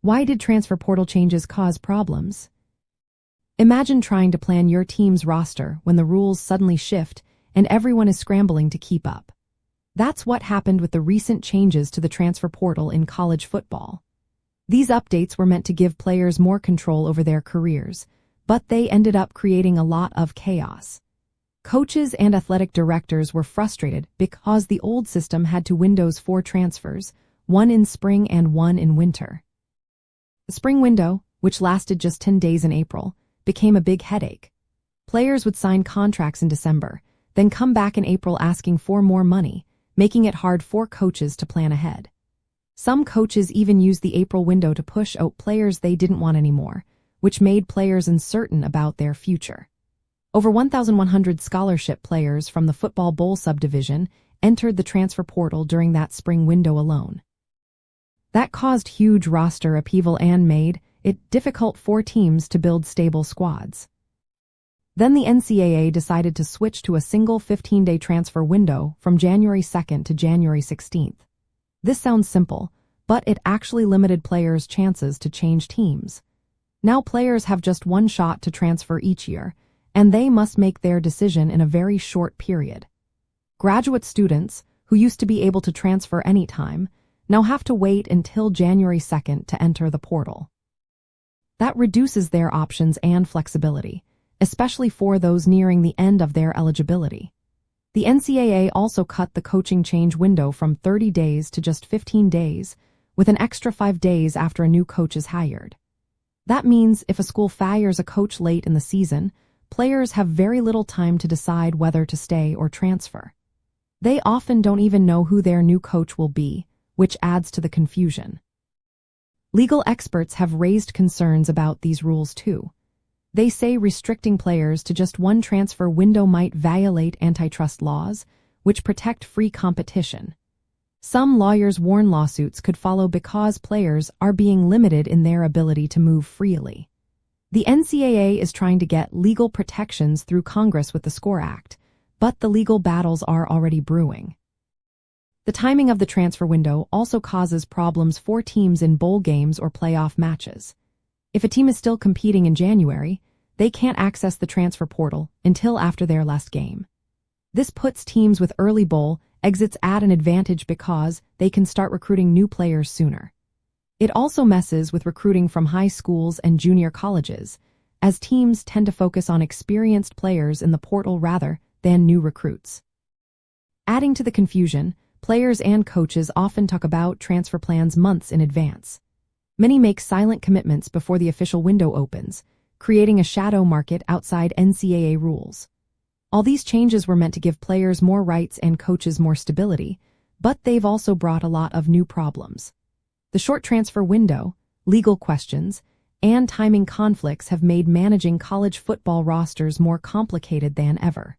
Why did transfer portal changes cause problems? Imagine trying to plan your team's roster when the rules suddenly shift and everyone is scrambling to keep up. That's what happened with the recent changes to the transfer portal in college football. These updates were meant to give players more control over their careers, but they ended up creating a lot of chaos. Coaches and athletic directors were frustrated because the old system had 2 windows for transfers, one in spring and one in winter. The spring window, which lasted just 10 days in April, became a big headache. Players would sign contracts in December, then come back in April asking for more money, making it hard for coaches to plan ahead. Some coaches even used the April window to push out players they didn't want anymore, which made players uncertain about their future. Over 1,100 scholarship players from the Football Bowl subdivision entered the transfer portal during that spring window alone. That caused huge roster upheaval and made it difficult for teams to build stable squads. Then the NCAA decided to switch to a single 15-day transfer window from January 2nd to January 16th. This sounds simple, but it actually limited players' chances to change teams. Now players have just one shot to transfer each year, and they must make their decision in a very short period. Graduate students, who used to be able to transfer anytime, now have to wait until January 2nd to enter the portal. That reduces their options and flexibility, especially for those nearing the end of their eligibility. The NCAA also cut the coaching change window from 30 days to just 15 days, with an extra 5 days after a new coach is hired. That means if a school fires a coach late in the season, players have very little time to decide whether to stay or transfer. They often don't even know who their new coach will be, which adds to the confusion. Legal experts have raised concerns about these rules too. They say restricting players to just one transfer window might violate antitrust laws, which protect free competition. Some lawyers warn lawsuits could follow because players are being limited in their ability to move freely. The NCAA is trying to get legal protections through Congress with the SCORE Act, but the legal battles are already brewing. The timing of the transfer window also causes problems for teams in bowl games or playoff matches. If a team is still competing in January, they can't access the transfer portal until after their last game. This puts teams with early bowl exits at an advantage because they can start recruiting new players sooner. It also messes with recruiting from high schools and junior colleges, as teams tend to focus on experienced players in the portal rather than new recruits. Adding to the confusion, players and coaches often talk about transfer plans months in advance. Many make silent commitments before the official window opens, creating a shadow market outside NCAA rules. All these changes were meant to give players more rights and coaches more stability, but they've also brought a lot of new problems. The short transfer window, legal questions, and timing conflicts have made managing college football rosters more complicated than ever.